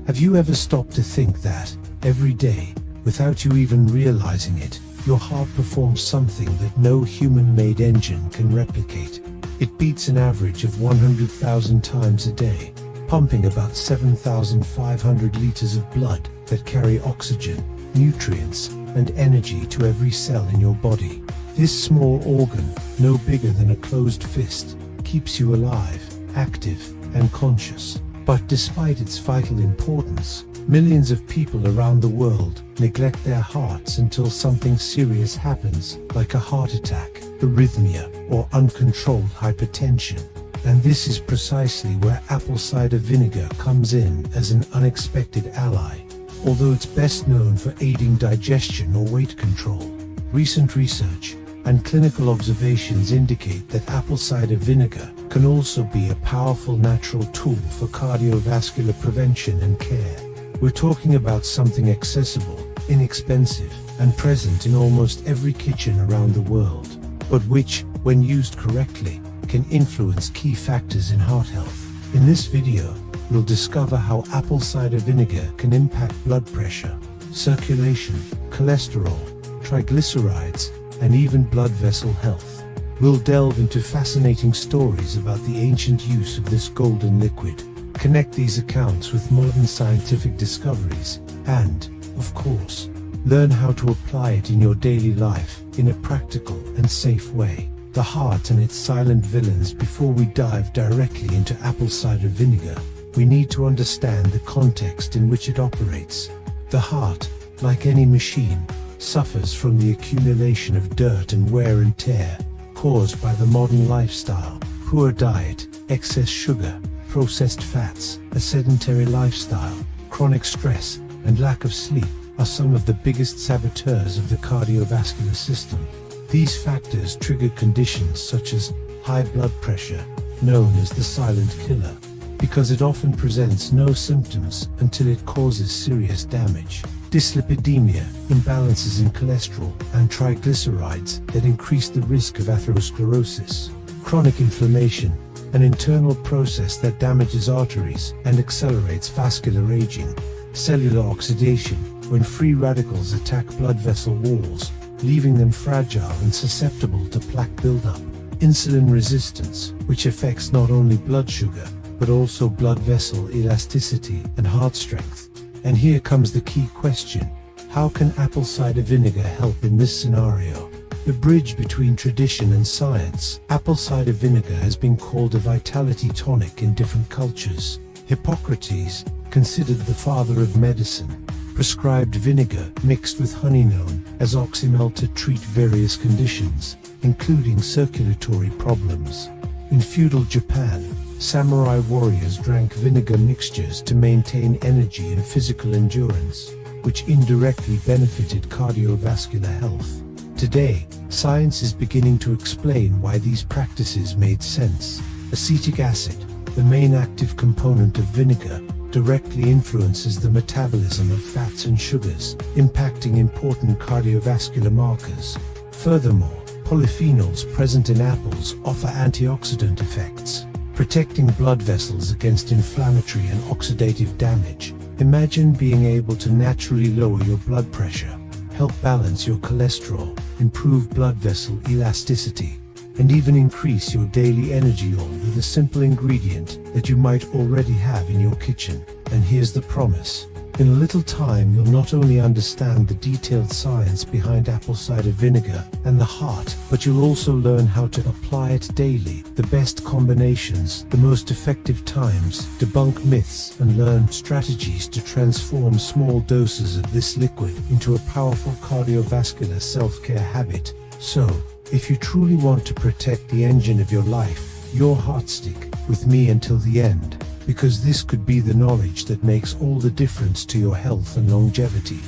Have you ever stopped to think that, every day, without you even realizing it, your heart performs something that no human-made engine can replicate? It beats an average of 100,000 times a day, pumping about 7,500 liters of blood that carry oxygen, nutrients, and energy to every cell in your body. This small organ, no bigger than a closed fist, keeps you alive, active, and conscious. But despite its vital importance, millions of people around the world neglect their hearts until something serious happens, like a heart attack, arrhythmia, or uncontrolled hypertension. And this is precisely where apple cider vinegar comes in as an unexpected ally. Although it's best known for aiding digestion or weight control, recent research and clinical observations indicate that apple cider vinegar can also be a powerful natural tool for cardiovascular prevention and care. We're talking about something accessible, inexpensive, and present in almost every kitchen around the world, but which, when used correctly, can influence key factors in heart health. In this video, we'll discover how apple cider vinegar can impact blood pressure, circulation, cholesterol, triglycerides, and even blood vessel health. We'll delve into fascinating stories about the ancient use of this golden liquid, connect these accounts with modern scientific discoveries, and, of course, learn how to apply it in your daily life in a practical and safe way. The heart and its silent villains. Before we dive directly into apple cider vinegar, we need to understand the context in which it operates. The heart, like any machine, suffers from the accumulation of dirt and wear and tear caused by the modern lifestyle. Poor diet, excess sugar, processed fats, a sedentary lifestyle, chronic stress, and lack of sleep are some of the biggest saboteurs of the cardiovascular system. These factors trigger conditions such as high blood pressure, known as the silent killer, because it often presents no symptoms until it causes serious damage. Dyslipidemia, imbalances in cholesterol and triglycerides that increase the risk of atherosclerosis. Chronic inflammation, an internal process that damages arteries and accelerates vascular aging. Cellular oxidation, when free radicals attack blood vessel walls, leaving them fragile and susceptible to plaque buildup. Insulin resistance, which affects not only blood sugar, but also blood vessel elasticity and heart strength. And here comes the key question: how can apple cider vinegar help in this scenario? The bridge between tradition and science. Apple cider vinegar has been called a vitality tonic in different cultures. Hippocrates, considered the father of medicine, prescribed vinegar mixed with honey known as oxymel to treat various conditions, including circulatory problems. In feudal Japan, samurai warriors drank vinegar mixtures to maintain energy and physical endurance, which indirectly benefited cardiovascular health. Today, science is beginning to explain why these practices made sense. Acetic acid, the main active component of vinegar, directly influences the metabolism of fats and sugars, impacting important cardiovascular markers. Furthermore, polyphenols present in apples offer antioxidant effects, protecting blood vessels against inflammatory and oxidative damage. Imagine being able to naturally lower your blood pressure, help balance your cholesterol, improve blood vessel elasticity, and even increase your daily energy, all with a simple ingredient that you might already have in your kitchen. And here's the promise: in a little time you'll not only understand the detailed science behind apple cider vinegar and the heart, but you'll also learn how to apply it daily, the best combinations, the most effective times, debunk myths, and learn strategies to transform small doses of this liquid into a powerful cardiovascular self-care habit. So, if you truly want to protect the engine of your life, your heart, stick with me until the end, because this could be the knowledge that makes all the difference to your health and longevity.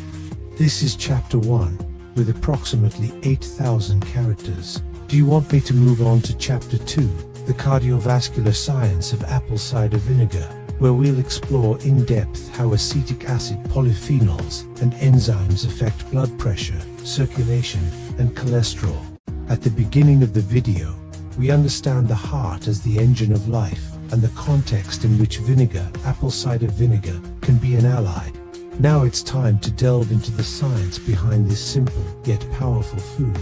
This is Chapter 1, with approximately 8,000 characters. Do you want me to move on to Chapter 2, the cardiovascular science of apple cider vinegar, where we'll explore in depth how acetic acid, polyphenols, and enzymes affect blood pressure, circulation, and cholesterol? At the beginning of the video, we understand the heart as the engine of life, and the context in which vinegar, apple cider vinegar, can be an ally. Now it's time to delve into the science behind this simple yet powerful food.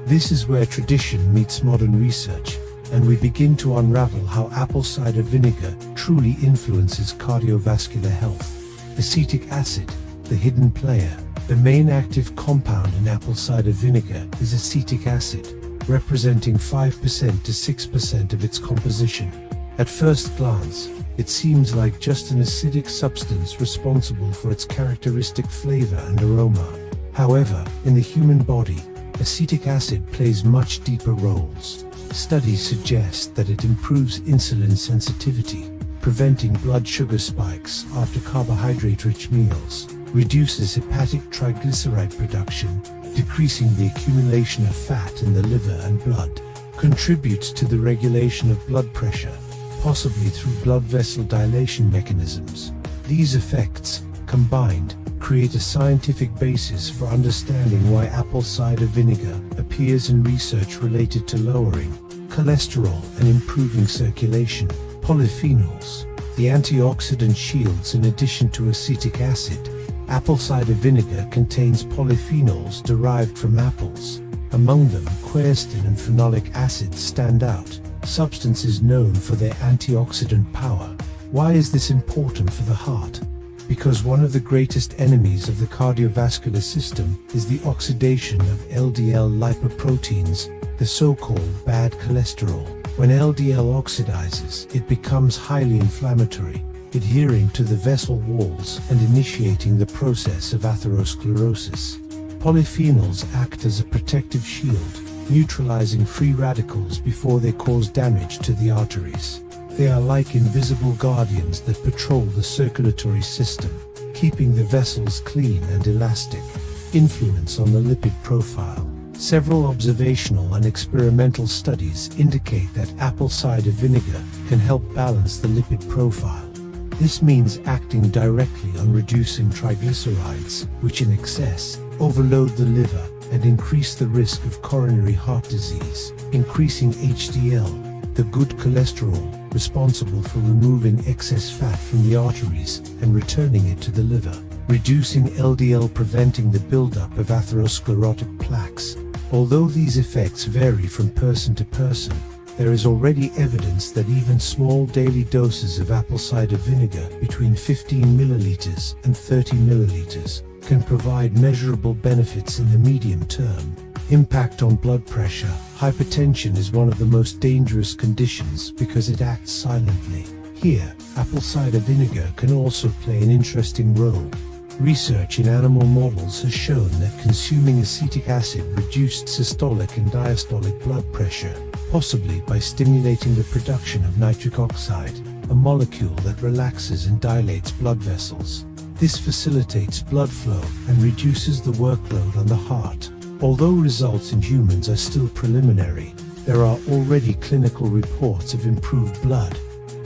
This is where tradition meets modern research, and we begin to unravel how apple cider vinegar truly influences cardiovascular health. Acetic acid, the hidden player. The main active compound in apple cider vinegar is acetic acid, representing 5% to 6% of its composition. At first glance, it seems like just an acidic substance responsible for its characteristic flavor and aroma. However, in the human body, acetic acid plays much deeper roles. Studies suggest that it improves insulin sensitivity, preventing blood sugar spikes after carbohydrate-rich meals, reduces hepatic triglyceride production, decreasing the accumulation of fat in the liver and blood, contributes to the regulation of blood pressure, possibly through blood vessel dilation mechanisms. These effects, combined, create a scientific basis for understanding why apple cider vinegar appears in research related to lowering cholesterol and improving circulation. Polyphenols, the antioxidant shields. In addition to acetic acid, apple cider vinegar contains polyphenols derived from apples. Among them, quercetin and phenolic acids stand out, substances known for their antioxidant power. Why is this important for the heart? Because one of the greatest enemies of the cardiovascular system is the oxidation of LDL lipoproteins, the so-called bad cholesterol. When LDL oxidizes, it becomes highly inflammatory, adhering to the vessel walls and initiating the process of atherosclerosis. Polyphenols act as a protective shield, neutralizing free radicals before they cause damage to the arteries. They are like invisible guardians that patrol the circulatory system, keeping the vessels clean and elastic. Influence on the lipid profile. Several observational and experimental studies indicate that apple cider vinegar can help balance the lipid profile. This means acting directly on reducing triglycerides, which in excess overload the liver and increase the risk of coronary heart disease, increasing HDL, the good cholesterol responsible for removing excess fat from the arteries and returning it to the liver, reducing LDL, preventing the buildup of atherosclerotic plaques. Although these effects vary from person to person, there is already evidence that even small daily doses of apple cider vinegar between 15 milliliters and 30 milliliters can provide measurable benefits in the medium term. Impact on blood pressure. Hypertension is one of the most dangerous conditions because it acts silently. Here, apple cider vinegar can also play an interesting role. Research in animal models has shown that consuming acetic acid reduced systolic and diastolic blood pressure, possibly by stimulating the production of nitric oxide, a molecule that relaxes and dilates blood vessels. This facilitates blood flow and reduces the workload on the heart. Although results in humans are still preliminary, there are already clinical reports of improved blood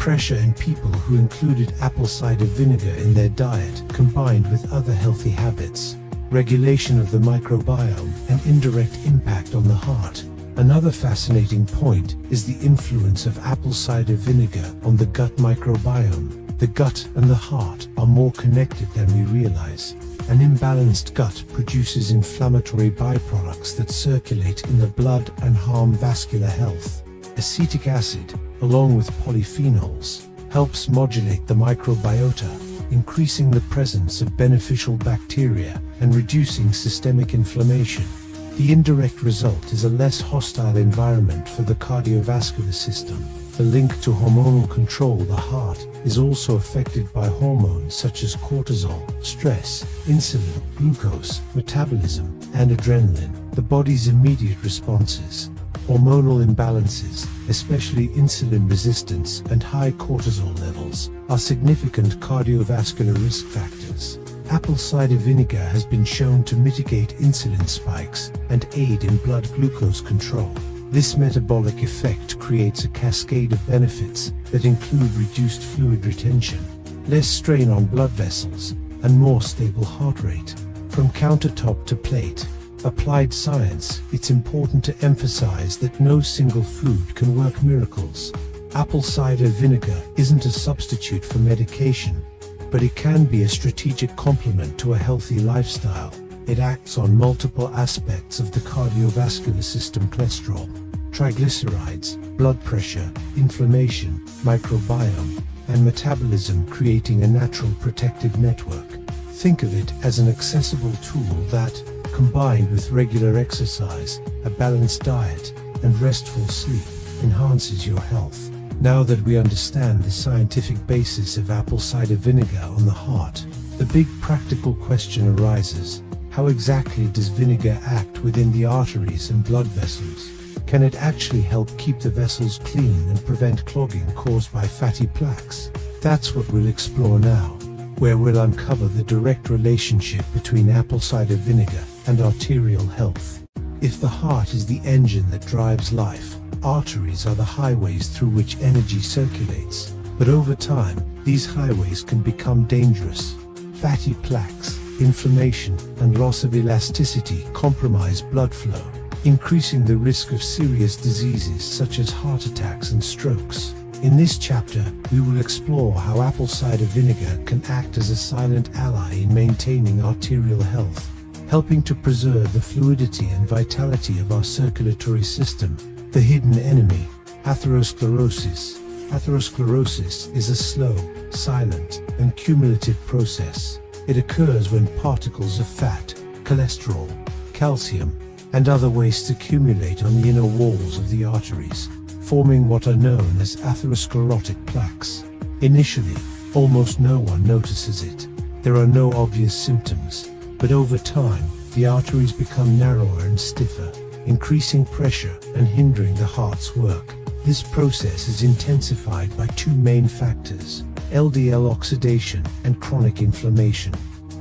pressure in people who included apple cider vinegar in their diet, combined with other healthy habits. Regulation of the microbiome and indirect impact on the heart. Another fascinating point is the influence of apple cider vinegar on the gut microbiome. The gut and the heart are more connected than we realize. An imbalanced gut produces inflammatory byproducts that circulate in the blood and harm vascular health. Acetic acid, along with polyphenols, helps modulate the microbiota, increasing the presence of beneficial bacteria and reducing systemic inflammation. The indirect result is a less hostile environment for the cardiovascular system. The link to hormonal control. The heart is also affected by hormones such as cortisol, stress, insulin, glucose, metabolism, and adrenaline, the body's immediate responses. Hormonal imbalances, especially insulin resistance and high cortisol levels, are significant cardiovascular risk factors. Apple cider vinegar has been shown to mitigate insulin spikes and aid in blood glucose control. This metabolic effect creates a cascade of benefits that include reduced fluid retention, less strain on blood vessels, and more stable heart rate. From countertop to plate, applied science. It's important to emphasize that no single food can work miracles. Apple cider vinegar isn't a substitute for medication, but it can be a strategic complement to a healthy lifestyle. It acts on multiple aspects of the cardiovascular system: cholesterol, triglycerides, blood pressure, inflammation, microbiome, and metabolism, creating a natural protective network. Think of it as an accessible tool that, combined with regular exercise, a balanced diet, and restful sleep, enhances your health. Now that we understand the scientific basis of apple cider vinegar on the heart, the big practical question arises: how exactly does vinegar act within the arteries and blood vessels? Can it actually help keep the vessels clean and prevent clogging caused by fatty plaques? That's what we'll explore now, where we'll uncover the direct relationship between apple cider vinegar and arterial health. If the heart is the engine that drives life, arteries are the highways through which energy circulates. But over time, these highways can become dangerous. Fatty plaques, inflammation, and loss of elasticity compromise blood flow, increasing the risk of serious diseases such as heart attacks and strokes. In this chapter, we will explore how apple cider vinegar can act as a silent ally in maintaining arterial health, helping to preserve the fluidity and vitality of our circulatory system. The hidden enemy, atherosclerosis. Atherosclerosis is a slow, silent, and cumulative process. It occurs when particles of fat, cholesterol, calcium, and other waste accumulate on the inner walls of the arteries, forming what are known as atherosclerotic plaques. Initially, almost no one notices it. There are no obvious symptoms, but over time, the arteries become narrower and stiffer, increasing pressure and hindering the heart's work. This process is intensified by two main factors: LDL oxidation and chronic inflammation.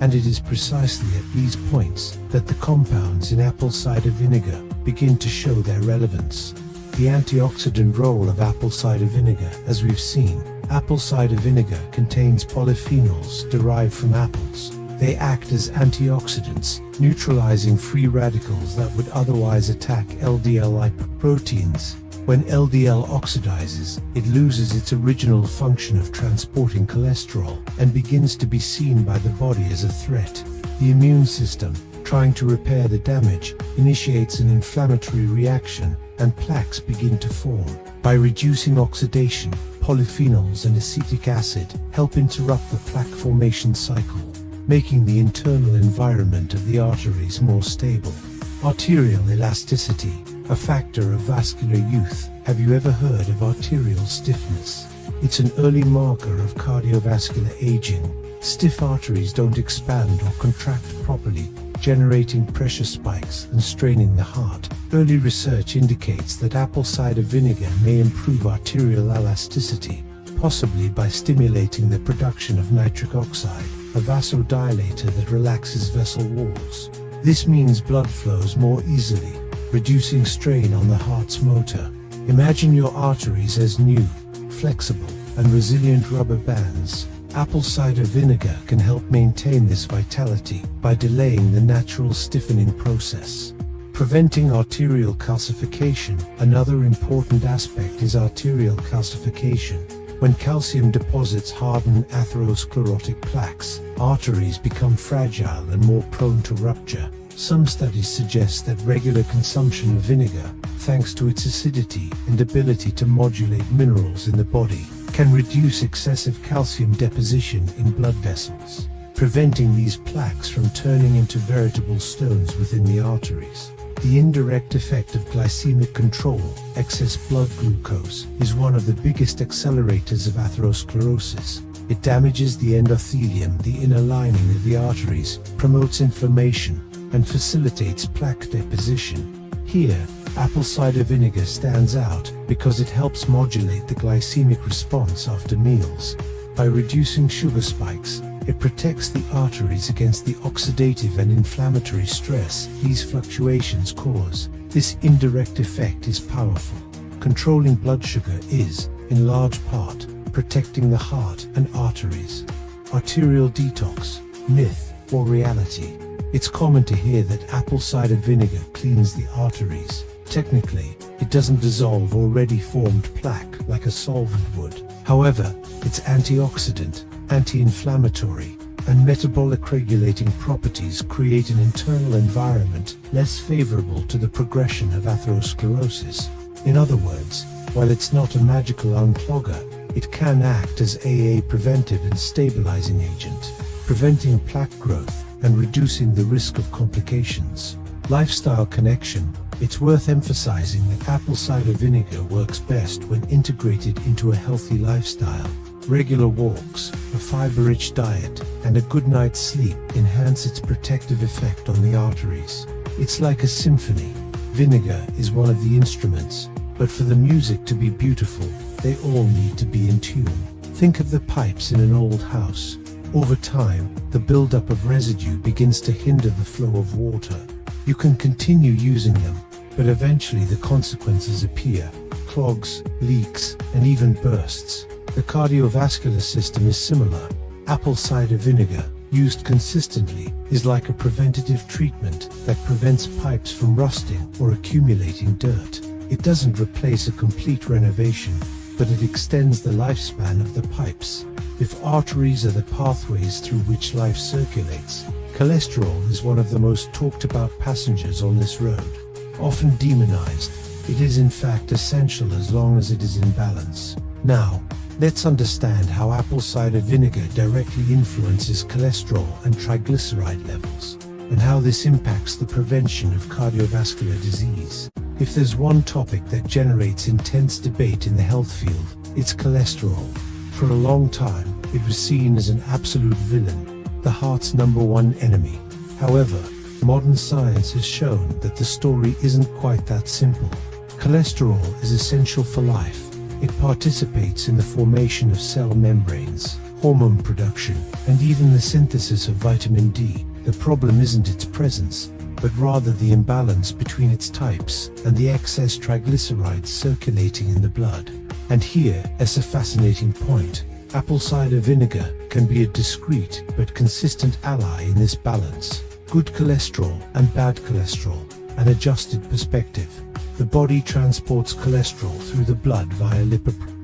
And it is precisely at these points that the compounds in apple cider vinegar begin to show their relevance. The antioxidant role of apple cider vinegar. As we've seen, apple cider vinegar contains polyphenols derived from apples. They act as antioxidants, neutralizing free radicals that would otherwise attack LDL lipoproteins. When LDL oxidizes, it loses its original function of transporting cholesterol and begins to be seen by the body as a threat. The immune system, trying to repair the damage, initiates an inflammatory reaction, and plaques begin to form. By reducing oxidation, polyphenols and acetic acid help interrupt the plaque formation cycle, making the internal environment of the arteries more stable. Arterial elasticity, a factor of vascular youth. Have you ever heard of arterial stiffness? It's an early marker of cardiovascular aging. Stiff arteries don't expand or contract properly, generating pressure spikes and straining the heart. Early research indicates that apple cider vinegar may improve arterial elasticity, possibly by stimulating the production of nitric oxide, a vasodilator that relaxes vessel walls. This means blood flows more easily, reducing strain on the heart's motor. Imagine your arteries as new, flexible, and resilient rubber bands. Apple cider vinegar can help maintain this vitality by delaying the natural stiffening process. Preventing arterial calcification. Another important aspect is arterial calcification. When calcium deposits harden atherosclerotic plaques, arteries become fragile and more prone to rupture. Some studies suggest that regular consumption of vinegar, thanks to its acidity and ability to modulate minerals in the body, can reduce excessive calcium deposition in blood vessels, preventing these plaques from turning into veritable stones within the arteries. The indirect effect of glycemic control, excess blood glucose, is one of the biggest accelerators of atherosclerosis. It damages the endothelium, the inner lining of the arteries, promotes inflammation, and facilitates plaque deposition. Here, apple cider vinegar stands out because it helps modulate the glycemic response after meals. By reducing sugar spikes, it protects the arteries against the oxidative and inflammatory stress these fluctuations cause. This indirect effect is powerful. Controlling blood sugar is, in large part, protecting the heart and arteries. Arterial detox, myth or reality? It's common to hear that apple cider vinegar cleans the arteries. Technically, it doesn't dissolve already formed plaque like a solvent would. However, its antioxidant, anti-inflammatory, and metabolic regulating properties create an internal environment less favorable to the progression of atherosclerosis. In other words, while it's not a magical unclogger, it can act as a preventive and stabilizing agent, preventing plaque growth and reducing the risk of complications. Lifestyle connection. It's worth emphasizing that apple cider vinegar works best when integrated into a healthy lifestyle. Regular walks, a fiber-rich diet, and a good night's sleep enhance its protective effect on the arteries. It's like a symphony. Vinegar is one of the instruments, but for the music to be beautiful, they all need to be in tune. Think of the pipes in an old house. Over time, the buildup of residue begins to hinder the flow of water. You can continue using them, but eventually the consequences appear: clogs, leaks, and even bursts. The cardiovascular system is similar. Apple cider vinegar, used consistently, is like a preventative treatment that prevents pipes from rusting or accumulating dirt. It doesn't replace a complete renovation, but it extends the lifespan of the pipes. If arteries are the pathways through which life circulates, cholesterol is one of the most talked about passengers on this road. Often demonized, it is in fact essential as long as it is in balance. Now, let's understand how apple cider vinegar directly influences cholesterol and triglyceride levels, and how this impacts the prevention of cardiovascular disease. If there's one topic that generates intense debate in the health field, it's cholesterol. For a long time, it was seen as an absolute villain, the heart's #1 enemy. However, modern science has shown that the story isn't quite that simple. Cholesterol is essential for life. It participates in the formation of cell membranes, hormone production, and even the synthesis of vitamin D. The problem isn't its presence, but rather the imbalance between its types and the excess triglycerides circulating in the blood. And here is a fascinating point. Apple cider vinegar can be a discreet but consistent ally in this balance. Good cholesterol and bad cholesterol, an adjusted perspective. The body transports cholesterol through the blood via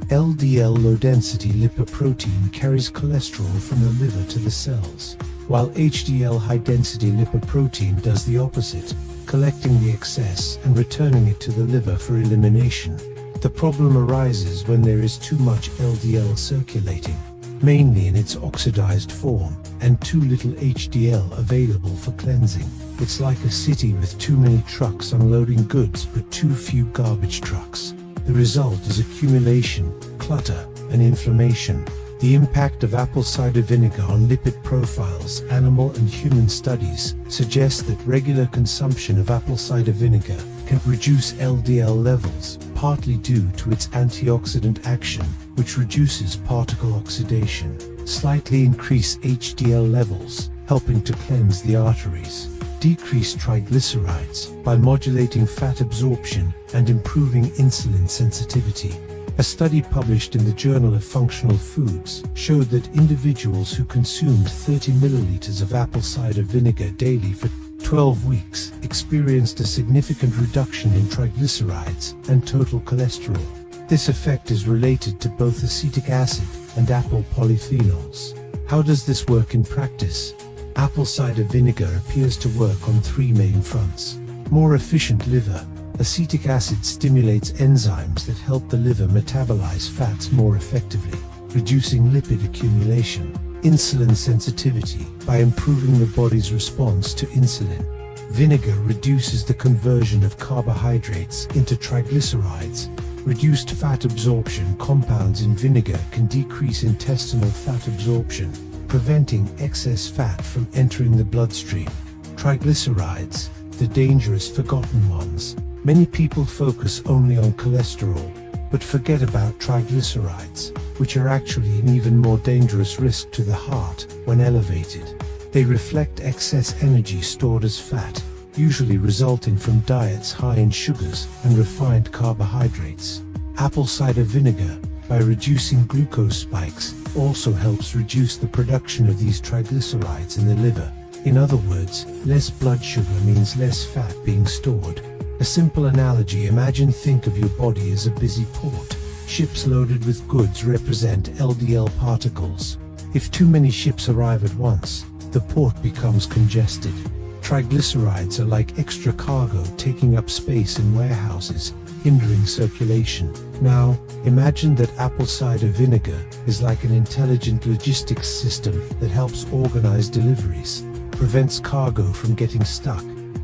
LDL low-density lipoprotein carries cholesterol from the liver to the cells, while HDL high-density lipoprotein does the opposite, collecting the excess and returning it to the liver for elimination. The problem arises when there is too much LDL circulating, mainly in its oxidized form, and too little HDL available for cleansing. It's like a city with too many trucks unloading goods but too few garbage trucks. The result is accumulation, clutter, and inflammation. The impact of apple cider vinegar on lipid profiles. Animal and human studies suggest that regular consumption of apple cider vinegar can reduce LDL levels, partly due to its antioxidant action, which reduces particle oxidation, slightly increase HDL levels, helping to cleanse the arteries, decrease triglycerides by modulating fat absorption and improving insulin sensitivity. A study published in the Journal of Functional Foods showed that individuals who consumed 30 milliliters of apple cider vinegar daily for 12 weeks experienced a significant reduction in triglycerides and total cholesterol. This effect is related to both acetic acid and apple polyphenols. How does this work in practice? Apple cider vinegar appears to work on three main fronts. More efficient liver. Acetic acid stimulates enzymes that help the liver metabolize fats more effectively, reducing lipid accumulation. Insulin sensitivity, by improving the body's response to insulin. Vinegar reduces the conversion of carbohydrates into triglycerides. Reduced fat absorption. Compounds in vinegar can decrease intestinal fat absorption, preventing excess fat from entering the bloodstream. Triglycerides, the dangerous forgotten ones. Many people focus only on cholesterol, but forget about triglycerides, which are actually an even more dangerous risk to the heart when elevated. They reflect excess energy stored as fat, usually resulting from diets high in sugars and refined carbohydrates. Apple cider vinegar, by reducing glucose spikes, also helps reduce the production of these triglycerides in the liver. In other words, less blood sugar means less fat being stored. A simple analogy: think of your body as a busy port. Ships loaded with goods represent LDL particles. If too many ships arrive at once, the port becomes congested. Triglycerides are like extra cargo taking up space in warehouses, hindering circulation. Now, imagine that apple cider vinegar is like an intelligent logistics system that helps organize deliveries, prevents cargo from getting stuck,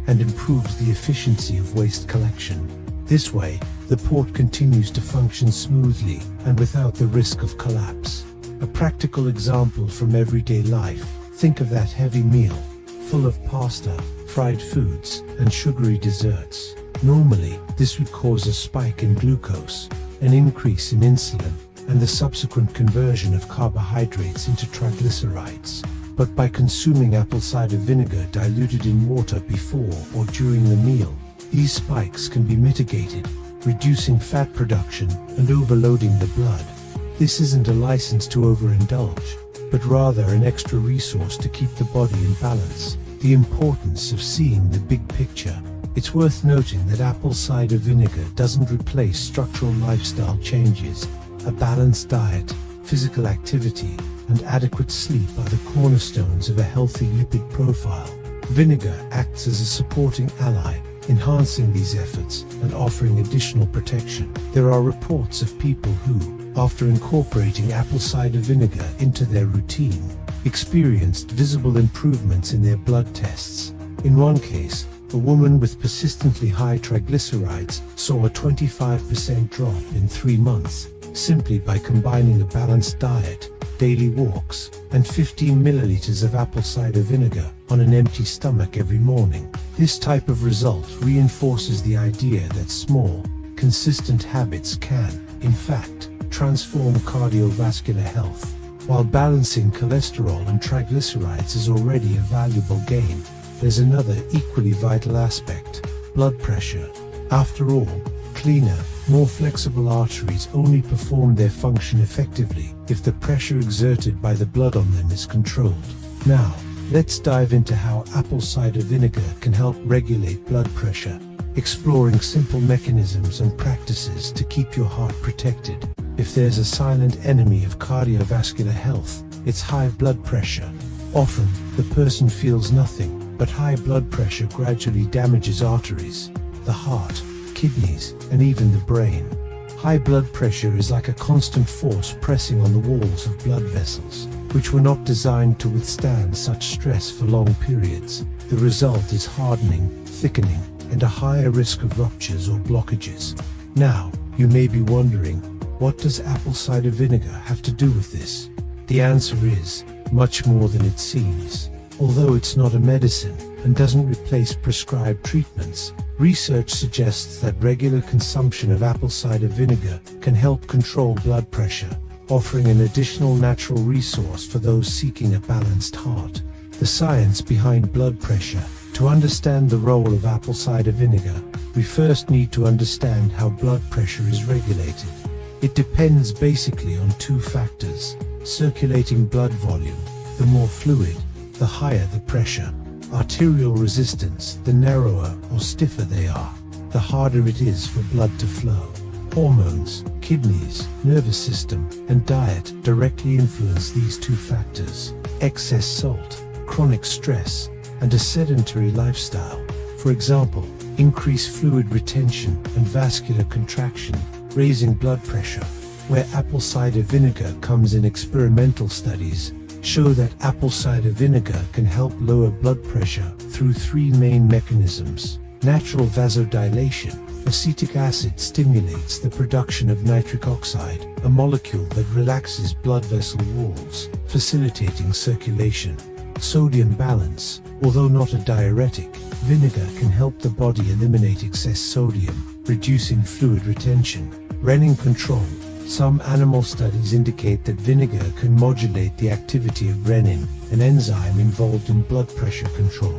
and improves the efficiency of waste collection. This way, the port continues to function smoothly and without the risk of collapse. A practical example from everyday life: think of that heavy meal, full of pasta, fried foods, and sugary desserts. Normally, this would cause a spike in glucose, an increase in insulin, and the subsequent conversion of carbohydrates into triglycerides. But by consuming apple cider vinegar diluted in water before or during the meal, these spikes can be mitigated, reducing fat production and overloading the blood. This isn't a license to overindulge, but rather an extra resource to keep the body in balance. The importance of seeing the big picture. It's worth noting that apple cider vinegar doesn't replace structural lifestyle changes. A balanced diet, physical activity, and adequate sleep are the cornerstones of a healthy lipid profile. Vinegar acts as a supporting ally, enhancing these efforts and offering additional protection. There are reports of people who, after incorporating apple cider vinegar into their routine, experienced visible improvements in their blood tests. In one case, a woman with persistently high triglycerides saw a 25% drop in 3 months, simply by combining a balanced diet, daily walks, and 15 milliliters of apple cider vinegar on an empty stomach every morning. This type of result reinforces the idea that small, consistent habits can, in fact, transform cardiovascular health. While balancing cholesterol and triglycerides is already a valuable gain, there's another equally vital aspect: blood pressure. After all, cleaner, more flexible arteries only perform their function effectively if the pressure exerted by the blood on them is controlled. Now, let's dive into how apple cider vinegar can help regulate blood pressure, exploring simple mechanisms and practices to keep your heart protected. If there's a silent enemy of cardiovascular health, it's high blood pressure. Often, the person feels nothing, but high blood pressure gradually damages arteries, the heart, kidneys, and even the brain. High blood pressure is like a constant force pressing on the walls of blood vessels, which were not designed to withstand such stress for long periods. The result is hardening, thickening, and a higher risk of ruptures or blockages. Now, you may be wondering, what does apple cider vinegar have to do with this? The answer is, much more than it seems. Although it's not a medicine and doesn't replace prescribed treatments, research suggests that regular consumption of apple cider vinegar can help control blood pressure, offering an additional natural resource for those seeking a balanced heart. The science behind blood pressure. To understand the role of apple cider vinegar, we first need to understand how blood pressure is regulated. It depends basically on 2 factors: circulating blood volume. The more fluid, the higher the pressure. Arterial resistance. The narrower or stiffer they are, the harder it is for blood to flow. Hormones, kidneys, nervous system, and diet directly influence these 2 factors. Excess salt, chronic stress, and a sedentary lifestyle, for example, increase fluid retention and vascular contraction, raising blood pressure. Where apple cider vinegar comes in, experimental studies show that apple cider vinegar can help lower blood pressure through 3 main mechanisms. Natural vasodilation. Acetic acid stimulates the production of nitric oxide, a molecule that relaxes blood vessel walls, facilitating circulation. Sodium balance. Although not a diuretic, vinegar can help the body eliminate excess sodium, reducing fluid retention. Renin control. Some animal studies indicate that vinegar can modulate the activity of renin, an enzyme involved in blood pressure control.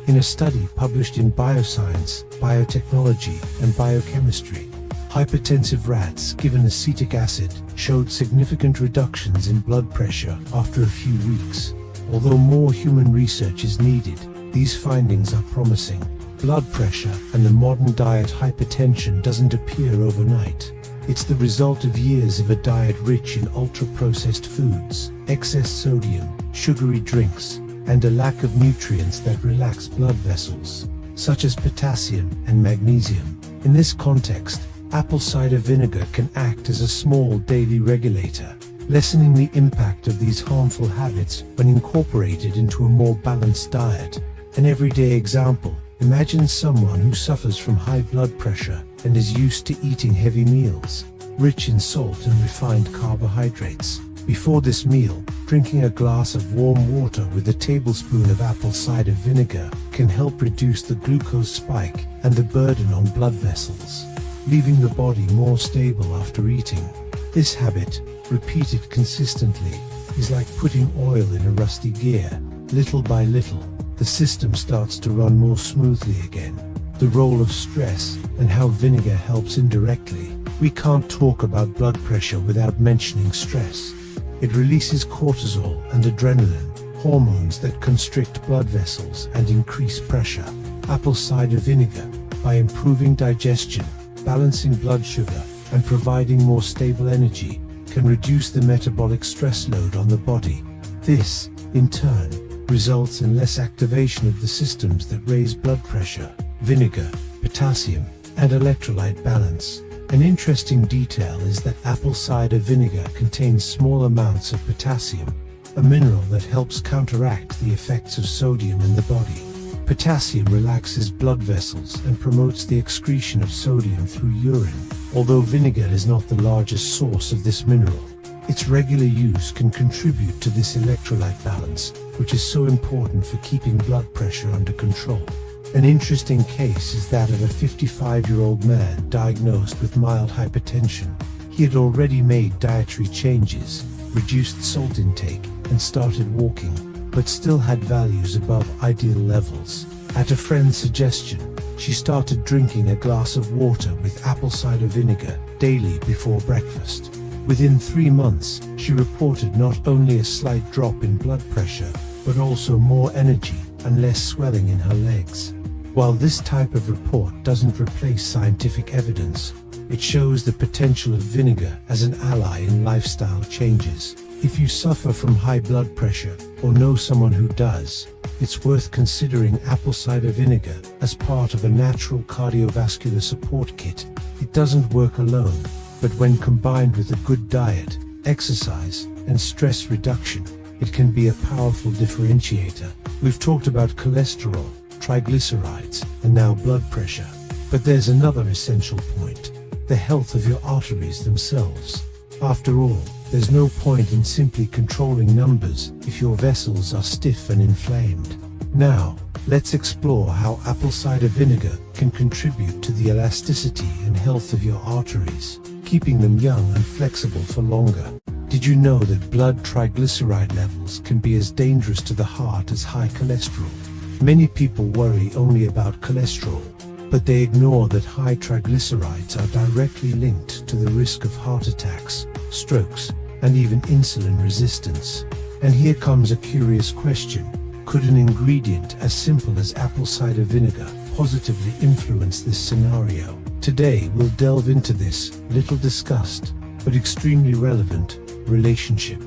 In a study published in Bioscience, Biotechnology, and Biochemistry, hypertensive rats given acetic acid showed significant reductions in blood pressure after a few weeks. Although more human research is needed, these findings are promising. Blood pressure and the modern diet hypertension doesn't appear overnight. It's the result of years of a diet rich in ultra-processed foods, excess sodium, sugary drinks, and a lack of nutrients that relax blood vessels, such as potassium and magnesium. In this context, apple cider vinegar can act as a small daily regulator, lessening the impact of these harmful habits when incorporated into a more balanced diet. An everyday example: imagine someone who suffers from high blood pressure and is used to eating heavy meals, rich in salt and refined carbohydrates. Before this meal, drinking a glass of warm water with a tablespoon of apple cider vinegar can help reduce the glucose spike and the burden on blood vessels, leaving the body more stable after eating. This habit, repeated consistently, is like putting oil in a rusty gear. Little by little, the system starts to run more smoothly again. The role of stress and how vinegar helps indirectly. We can't talk about blood pressure without mentioning stress. It releases cortisol and adrenaline, hormones that constrict blood vessels and increase pressure. Apple cider vinegar, by improving digestion, balancing blood sugar, and providing more stable energy, can reduce the metabolic stress load on the body. This, in turn, results in less activation of the systems that raise blood pressure: vinegar, potassium, and electrolyte balance. An interesting detail is that apple cider vinegar contains small amounts of potassium, a mineral that helps counteract the effects of sodium in the body. Potassium relaxes blood vessels and promotes the excretion of sodium through urine. Although vinegar is not the largest source of this mineral, its regular use can contribute to this electrolyte balance, which is so important for keeping blood pressure under control. An interesting case is that of a 55-year-old man diagnosed with mild hypertension. He had already made dietary changes, reduced salt intake, and started walking, but still had values above ideal levels. At a friend's suggestion, she started drinking a glass of water with apple cider vinegar daily before breakfast. Within 3 months, she reported not only a slight drop in blood pressure, but also more energy and less swelling in her legs. While this type of report doesn't replace scientific evidence, it shows the potential of vinegar as an ally in lifestyle changes. If you suffer from high blood pressure or know someone who does, it's worth considering apple cider vinegar as part of a natural cardiovascular support kit. It doesn't work alone, but when combined with a good diet, exercise, and stress reduction, it can be a powerful differentiator. We've talked about cholesterol, triglycerides, and now blood pressure. But there's another essential point: the health of your arteries themselves. After all, there's no point in simply controlling numbers if your vessels are stiff and inflamed. Now, let's explore how apple cider vinegar can contribute to the elasticity and health of your arteries, keeping them young and flexible for longer. Did you know that blood triglyceride levels can be as dangerous to the heart as high cholesterol? Many people worry only about cholesterol, but they ignore that high triglycerides are directly linked to the risk of heart attacks, strokes, and even insulin resistance. And here comes a curious question: could an ingredient as simple as apple cider vinegar positively influence this scenario? Today we'll delve into this little discussed, but extremely relevant, relationship.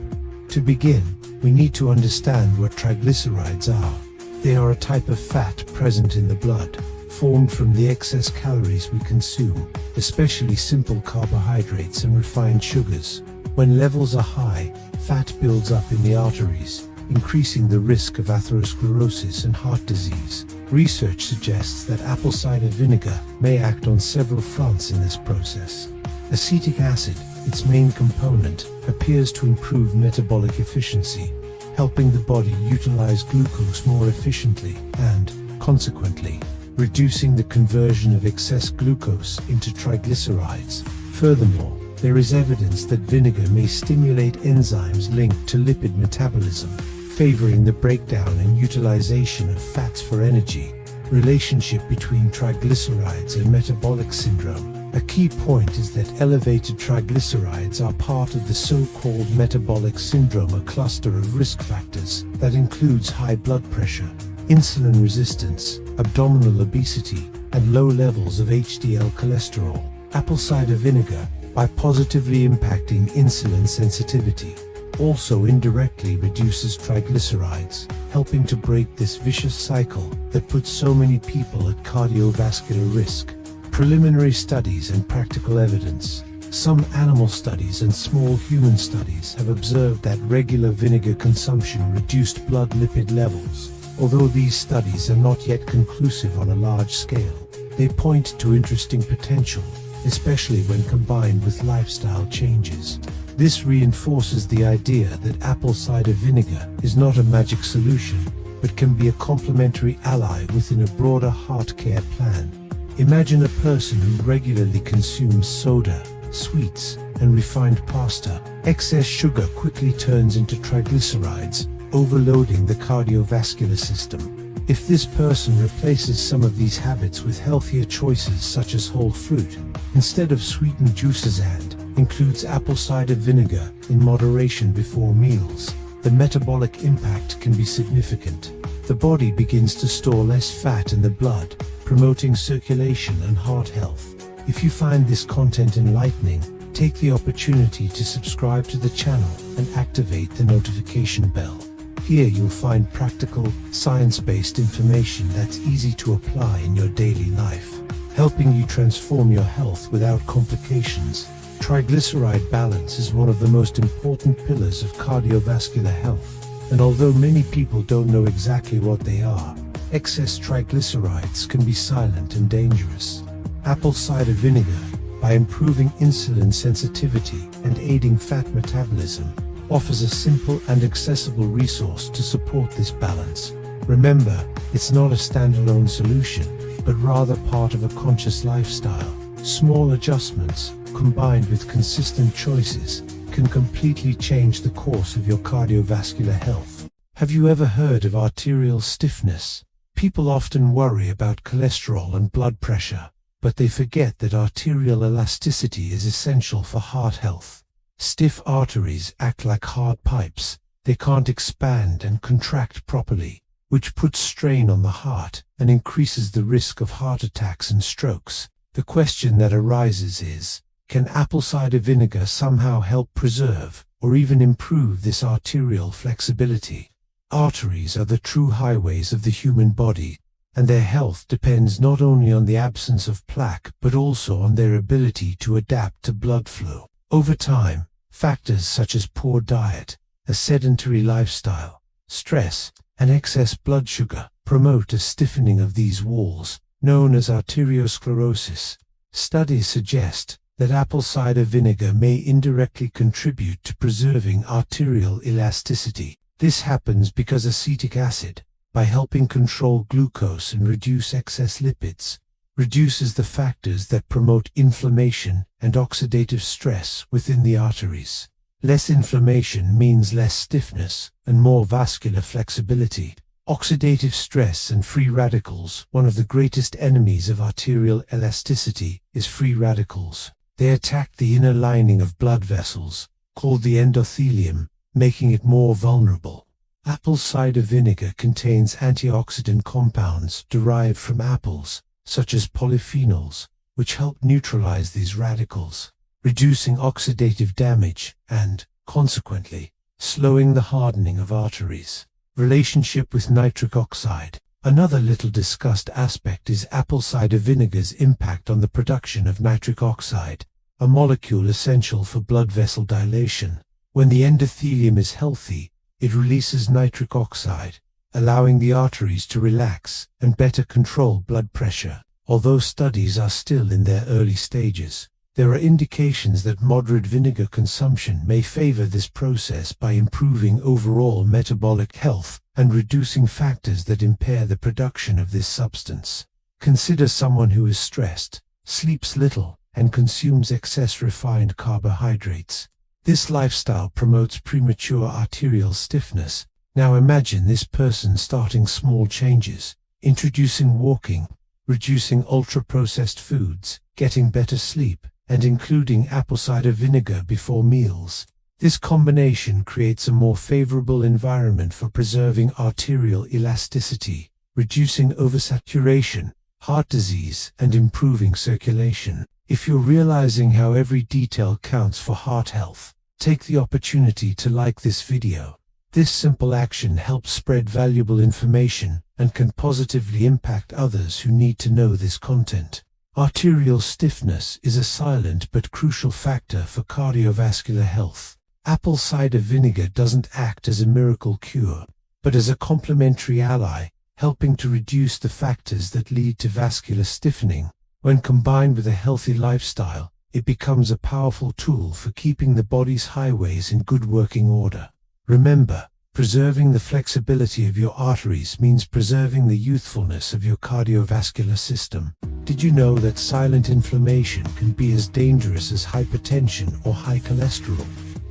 To begin, we need to understand what triglycerides are. They are a type of fat present in the blood, formed from the excess calories we consume, especially simple carbohydrates and refined sugars. When levels are high, fat builds up in the arteries, increasing the risk of atherosclerosis and heart disease. Research suggests that apple cider vinegar may act on several fronts in this process. Acetic acid, its main component, appears to improve metabolic efficiency, helping the body utilize glucose more efficiently and, consequently, reducing the conversion of excess glucose into triglycerides. Furthermore, there is evidence that vinegar may stimulate enzymes linked to lipid metabolism, favoring the breakdown and utilization of fats for energy. Relationship between triglycerides and metabolic syndrome. A key point is that elevated triglycerides are part of the so-called metabolic syndrome, a cluster of risk factors that includes high blood pressure, insulin resistance, abdominal obesity, and low levels of HDL cholesterol. Apple cider vinegar, by positively impacting insulin sensitivity, also indirectly reduces triglycerides, helping to break this vicious cycle that puts so many people at cardiovascular risk. Preliminary studies and practical evidence. Some animal studies and small human studies have observed that regular vinegar consumption reduced blood lipid levels. Although these studies are not yet conclusive on a large scale, they point to interesting potential, especially when combined with lifestyle changes. This reinforces the idea that apple cider vinegar is not a magic solution, but can be a complementary ally within a broader heart care plan. Imagine a person who regularly consumes soda, sweets, and refined pasta. Excess sugar quickly turns into triglycerides, overloading the cardiovascular system. If this person replaces some of these habits with healthier choices such as whole fruit, instead of sweetened juices, and includes apple cider vinegar in moderation before meals, the metabolic impact can be significant. The body begins to store less fat in the blood, promoting circulation and heart health. If you find this content enlightening, take the opportunity to subscribe to the channel and activate the notification bell. Here you'll find practical, science-based information that's easy to apply in your daily life, helping you transform your health without complications. Triglyceride balance is one of the most important pillars of cardiovascular health, and although many people don't know exactly what they are, excess triglycerides can be silent and dangerous. Apple cider vinegar, by improving insulin sensitivity and aiding fat metabolism, offers a simple and accessible resource to support this balance. Remember, it's not a standalone solution, but rather part of a conscious lifestyle. Small adjustments, combined with consistent choices, can completely change the course of your cardiovascular health. Have you ever heard of arterial stiffness? People often worry about cholesterol and blood pressure, but they forget that arterial elasticity is essential for heart health. Stiff arteries act like hard pipes. They can't expand and contract properly, which puts strain on the heart and increases the risk of heart attacks and strokes. The question that arises is, can apple cider vinegar somehow help preserve or even improve this arterial flexibility? Arteries are the true highways of the human body, and their health depends not only on the absence of plaque but also on their ability to adapt to blood flow. Over time, factors such as poor diet, a sedentary lifestyle, stress, and excess blood sugar promote a stiffening of these walls, known as arteriosclerosis. Studies suggest that apple cider vinegar may indirectly contribute to preserving arterial elasticity. This happens because acetic acid, by helping control glucose and reduce excess lipids, reduces the factors that promote inflammation and oxidative stress within the arteries. Less inflammation means less stiffness and more vascular flexibility. Oxidative stress and free radicals. One of the greatest enemies of arterial elasticity is free radicals. They attack the inner lining of blood vessels, called the endothelium, making it more vulnerable. Apple cider vinegar contains antioxidant compounds derived from apples, such as polyphenols, which help neutralize these radicals, reducing oxidative damage and, consequently, slowing the hardening of arteries. Relationship with nitric oxide. Another little discussed aspect is apple cider vinegar's impact on the production of nitric oxide, a molecule essential for blood vessel dilation. When the endothelium is healthy, it releases nitric oxide, allowing the arteries to relax and better control blood pressure. Although studies are still in their early stages, there are indications that moderate vinegar consumption may favor this process by improving overall metabolic health and reducing factors that impair the production of this substance. Consider someone who is stressed, sleeps little, and consumes excess refined carbohydrates. This lifestyle promotes premature arterial stiffness. Now imagine this person starting small changes, introducing walking, reducing ultra-processed foods, getting better sleep, and including apple cider vinegar before meals. This combination creates a more favorable environment for preserving arterial elasticity. reducing oversaturation, heart disease, and improving circulation. If you're realizing how every detail counts for heart health, take the opportunity to like this video. This simple action helps spread valuable information and can positively impact others who need to know this content. Arterial stiffness is a silent but crucial factor for cardiovascular health. Apple cider vinegar doesn't act as a miracle cure, but as a complementary ally, helping to reduce the factors that lead to vascular stiffening. When combined with a healthy lifestyle, it becomes a powerful tool for keeping the body's highways in good working order. Remember, preserving the flexibility of your arteries means preserving the youthfulness of your cardiovascular system. Did you know that silent inflammation can be as dangerous as hypertension or high cholesterol?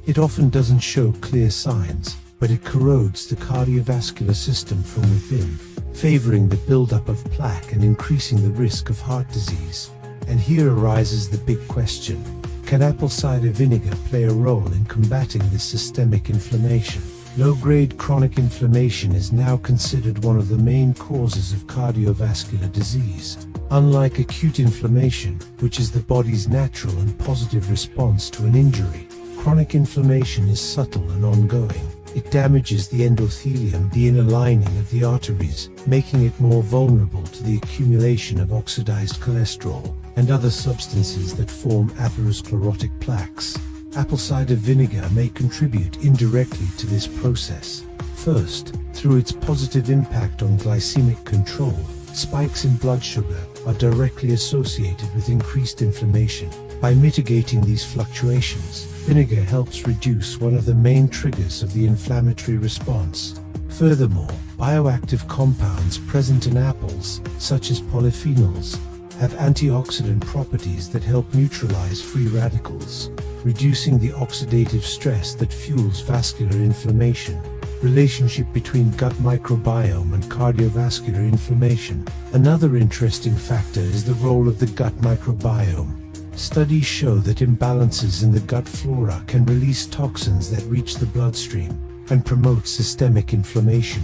It often doesn't show clear signs, but it corrodes the cardiovascular system from within, favoring the buildup of plaque and increasing the risk of heart disease. And here arises the big question: can apple cider vinegar play a role in combating this systemic inflammation? Low-grade chronic inflammation is now considered one of the main causes of cardiovascular disease. Unlike acute inflammation, which is the body's natural and positive response to an injury, chronic inflammation is subtle and ongoing. It damages the endothelium, the inner lining of the arteries, making it more vulnerable to the accumulation of oxidized cholesterol and other substances that form atherosclerotic plaques. Apple cider vinegar may contribute indirectly to this process. First, through its positive impact on glycemic control, spikes in blood sugar are directly associated with increased inflammation. By mitigating these fluctuations, vinegar helps reduce one of the main triggers of the inflammatory response. Furthermore, bioactive compounds present in apples, such as polyphenols, have antioxidant properties that help neutralize free radicals, reducing the oxidative stress that fuels vascular inflammation. Relationship between gut microbiome and cardiovascular inflammation. Another interesting factor is the role of the gut microbiome. Studies show that imbalances in the gut flora can release toxins that reach the bloodstream and promote systemic inflammation.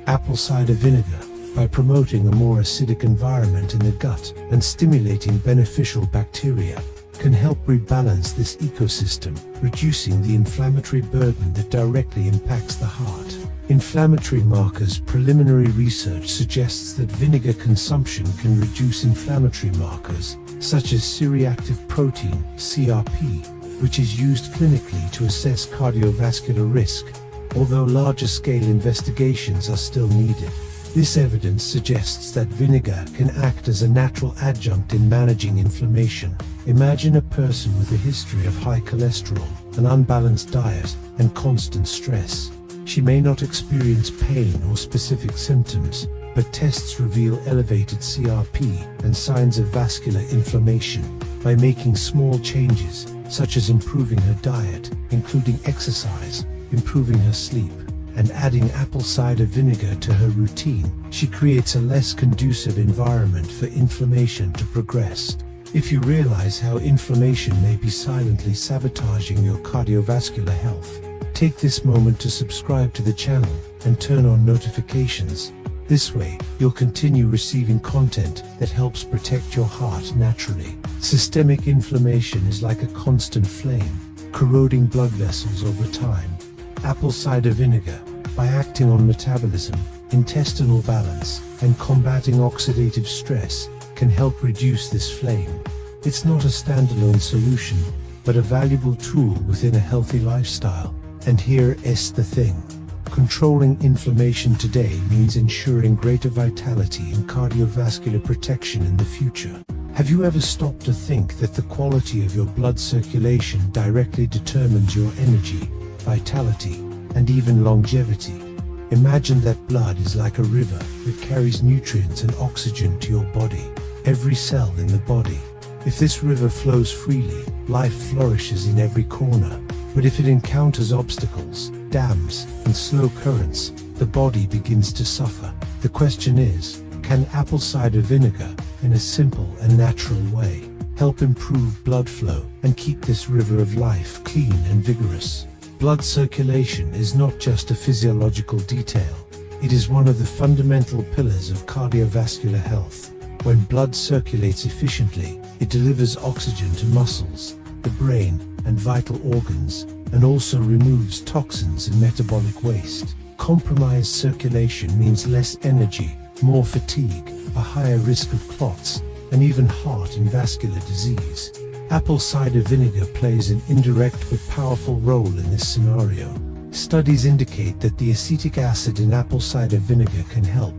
Apple cider vinegar, by promoting a more acidic environment in the gut and stimulating beneficial bacteria, can help rebalance this ecosystem, reducing the inflammatory burden that directly impacts the heart. Inflammatory markers. Preliminary research suggests that vinegar consumption can reduce inflammatory markers, such as C-reactive protein, CRP, which is used clinically to assess cardiovascular risk, although larger-scale investigations are still needed. This evidence suggests that vinegar can act as a natural adjunct in managing inflammation. Imagine a person with a history of high cholesterol, an unbalanced diet, and constant stress. She may not experience pain or specific symptoms, but tests reveal elevated CRP and signs of vascular inflammation. By making small changes, such as improving her diet, including exercise, improving her sleep, and adding apple cider vinegar to her routine, she creates a less conducive environment for inflammation to progress. If you realize how inflammation may be silently sabotaging your cardiovascular health, take this moment to subscribe to the channel and turn on notifications. This way, you'll continue receiving content that helps protect your heart naturally. Systemic inflammation is like a constant flame, corroding blood vessels over time. Apple cider vinegar, by acting on metabolism, intestinal balance, and combating oxidative stress, can help reduce this flame. It's not a standalone solution, but a valuable tool within a healthy lifestyle. And here is the thing. Controlling inflammation today means ensuring greater vitality and cardiovascular protection in the future. Have you ever stopped to think that the quality of your blood circulation directly determines your energy, vitality, and even longevity? Imagine that blood is like a river that carries nutrients and oxygen to your body, every cell in the body. If this river flows freely, life flourishes in every corner. But if it encounters obstacles, dams, and slow currents, the body begins to suffer. The question is, can apple cider vinegar, in a simple and natural way, help improve blood flow and keep this river of life clean and vigorous? Blood circulation is not just a physiological detail. It is one of the fundamental pillars of cardiovascular health. When blood circulates efficiently, it delivers oxygen to muscles, the brain, and vital organs, and also removes toxins and metabolic waste. Compromised circulation means less energy, more fatigue, a higher risk of clots, and even heart and vascular disease. Apple cider vinegar plays an indirect but powerful role in this scenario. Studies indicate that the acetic acid in apple cider vinegar can help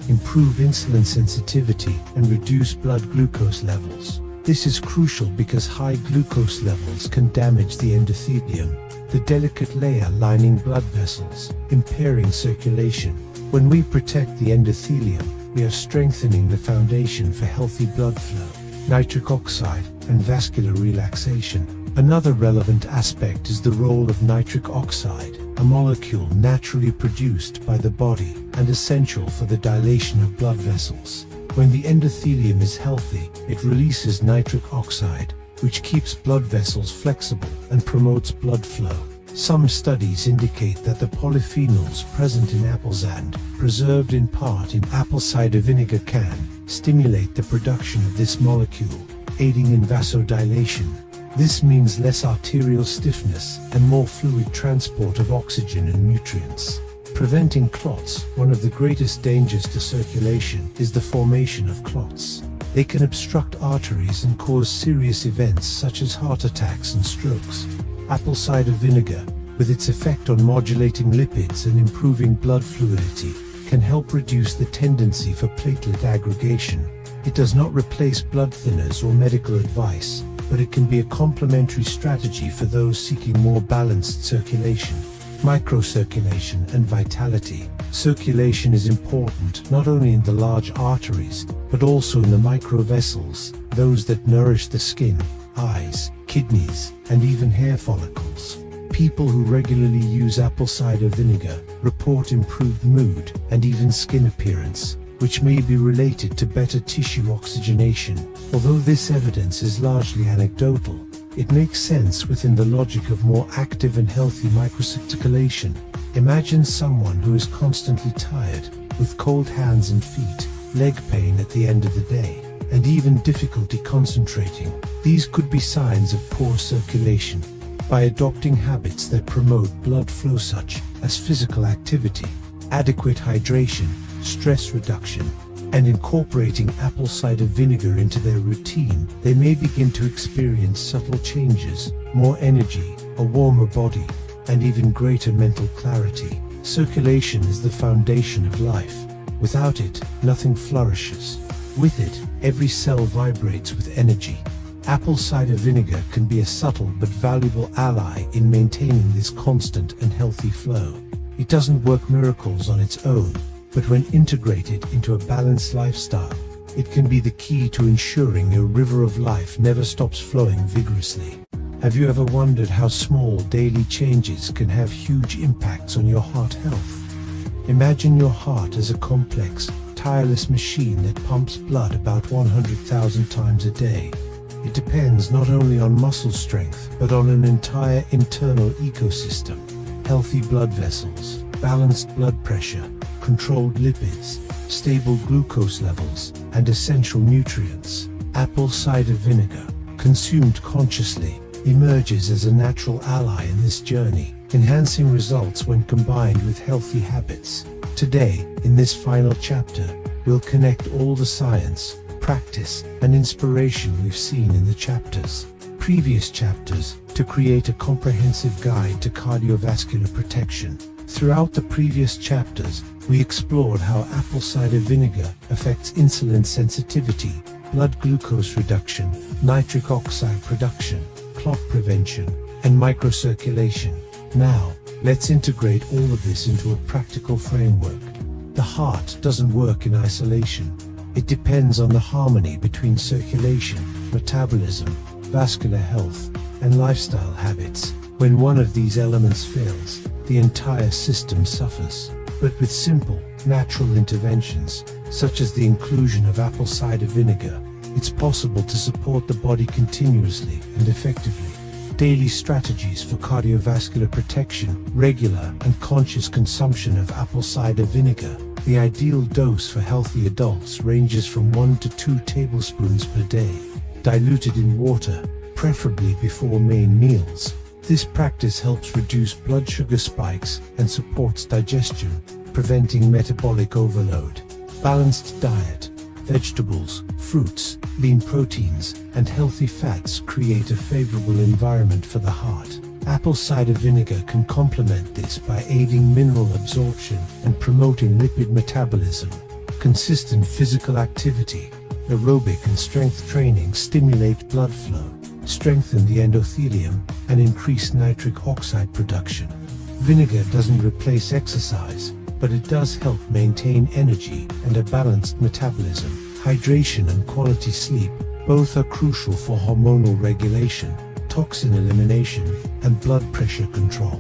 improve insulin sensitivity and reduce blood glucose levels. This is crucial because high glucose levels can damage the endothelium, the delicate layer lining blood vessels, impairing circulation. When we protect the endothelium, we are strengthening the foundation for healthy blood flow, nitric oxide, and vascular relaxation. Another relevant aspect is the role of nitric oxide, a molecule naturally produced by the body and essential for the dilation of blood vessels. When the endothelium is healthy, it releases nitric oxide, which keeps blood vessels flexible and promotes blood flow. Some studies indicate that the polyphenols present in apples and preserved in part in apple cider vinegar can stimulate the production of this molecule, aiding in vasodilation. This means less arterial stiffness and more fluid transport of oxygen and nutrients. Preventing clots. One of the greatest dangers to circulation is the formation of clots. They can obstruct arteries and cause serious events such as heart attacks and strokes. Apple cider vinegar, with its effect on modulating lipids and improving blood fluidity, can help reduce the tendency for platelet aggregation. It does not replace blood thinners or medical advice, but it can be a complementary strategy for those seeking more balanced circulation. Microcirculation and vitality. Circulation is important not only in the large arteries, but also in the microvessels, those that nourish the skin, eyes, kidneys, and even hair follicles. People who regularly use apple cider vinegar report improved mood and even skin appearance, which may be related to better tissue oxygenation. Although this evidence is largely anecdotal, it makes sense within the logic of more active and healthy microcirculation. Imagine someone who is constantly tired, with cold hands and feet, leg pain at the end of the day, and even difficulty concentrating. These could be signs of poor circulation. By adopting habits that promote blood flow such as physical activity, adequate hydration, stress reduction, and incorporating apple cider vinegar into their routine, they may begin to experience subtle changes, more energy, a warmer body, and even greater mental clarity. Circulation is the foundation of life. Without it, nothing flourishes. With it, every cell vibrates with energy. Apple cider vinegar can be a subtle but valuable ally in maintaining this constant and healthy flow. It doesn't work miracles on its own, but when integrated into a balanced lifestyle, it can be the key to ensuring your river of life never stops flowing vigorously. Have you ever wondered how small daily changes can have huge impacts on your heart health? Imagine your heart as a complex, tireless machine that pumps blood about 100,000 times a day. It depends not only on muscle strength, but on an entire internal ecosystem. Healthy blood vessels, balanced blood pressure, controlled lipids, stable glucose levels, and essential nutrients. Apple cider vinegar, consumed consciously, emerges as a natural ally in this journey, enhancing results when combined with healthy habits. Today, in this final chapter, we'll connect all the science, practice, and inspiration we've seen in the previous chapters to create a comprehensive guide to cardiovascular protection. Throughout the previous chapters, we explored how apple cider vinegar affects insulin sensitivity, blood glucose reduction, nitric oxide production, clot prevention, and microcirculation. Now, let's integrate all of this into a practical framework. The heart doesn't work in isolation. It depends on the harmony between circulation, metabolism, vascular health, and lifestyle habits. When one of these elements fails, the entire system suffers. But with simple, natural interventions, such as the inclusion of apple cider vinegar, it's possible to support the body continuously and effectively. Daily strategies for cardiovascular protection: regular and conscious consumption of apple cider vinegar. The ideal dose for healthy adults ranges from 1 to 2 tablespoons per day, diluted in water, preferably before main meals. This practice helps reduce blood sugar spikes and supports digestion, preventing metabolic overload. Balanced diet: vegetables, fruits, lean proteins, and healthy fats create a favorable environment for the heart. Apple cider vinegar can complement this by aiding mineral absorption and promoting lipid metabolism. Consistent physical activity: aerobic and strength training stimulate blood flow, strengthen the endothelium, and increase nitric oxide production. Vinegar doesn't replace exercise, but it does help maintain energy and a balanced metabolism. Hydration and quality sleep: both are crucial for hormonal regulation, toxin elimination, and blood pressure control.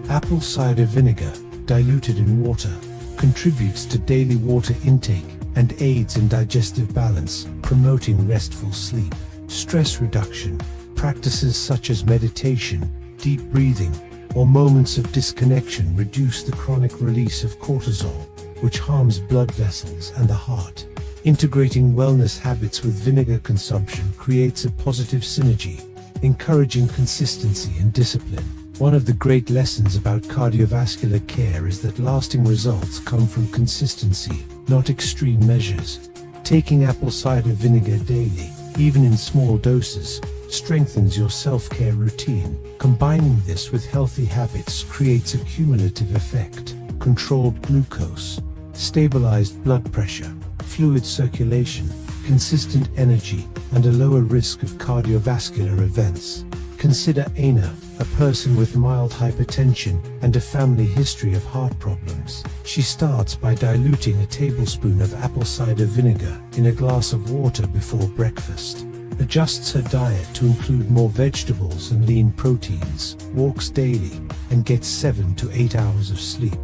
Apple cider vinegar, diluted in water, contributes to daily water intake and aids in digestive balance, promoting restful sleep. Stress reduction: practices such as meditation, deep breathing, or moments of disconnection reduce the chronic release of cortisol, which harms blood vessels and the heart. Integrating wellness habits with vinegar consumption creates a positive synergy, encouraging consistency and discipline. One of the great lessons about cardiovascular care is that lasting results come from consistency, not extreme measures. Taking apple cider vinegar daily, even in small doses, strengthens your self-care routine. Combining this with healthy habits creates a cumulative effect: controlled glucose, stabilized blood pressure, fluid circulation, consistent energy, and a lower risk of cardiovascular events. Consider Anna, a person with mild hypertension and a family history of heart problems. She starts by diluting a tablespoon of apple cider vinegar in a glass of water before breakfast, adjusts her diet to include more vegetables and lean proteins, walks daily, and gets 7 to 8 hours of sleep.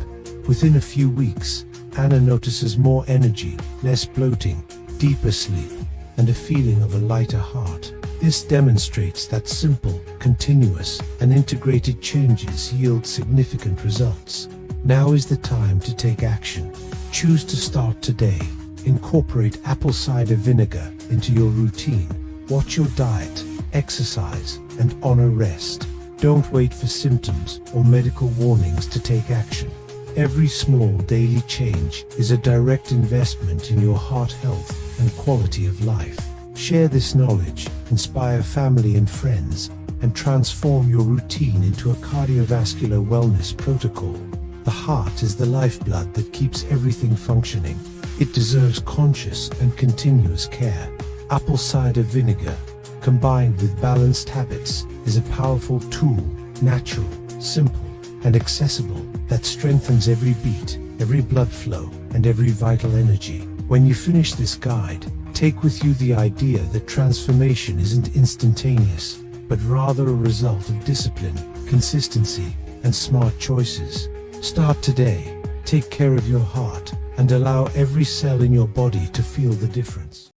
Within a few weeks, Anna notices more energy, less bloating, deeper sleep, and a feeling of a lighter heart. This demonstrates that simple, continuous, and integrated changes yield significant results. Now is the time to take action. Choose to start today. Incorporate apple cider vinegar into your routine. Watch your diet, exercise, and honor rest. Don't wait for symptoms or medical warnings to take action. Every small daily change is a direct investment in your heart health and quality of life. Share this knowledge, inspire family and friends, and transform your routine into a cardiovascular wellness protocol. The heart is the lifeblood that keeps everything functioning. It deserves conscious and continuous care. Apple cider vinegar, combined with balanced habits, is a powerful tool, natural, simple, and accessible, that strengthens every beat, every blood flow, and every vital energy. When you finish this guide, take with you the idea that transformation isn't instantaneous, but rather a result of discipline, consistency, and smart choices. Start today, take care of your heart, and allow every cell in your body to feel the difference.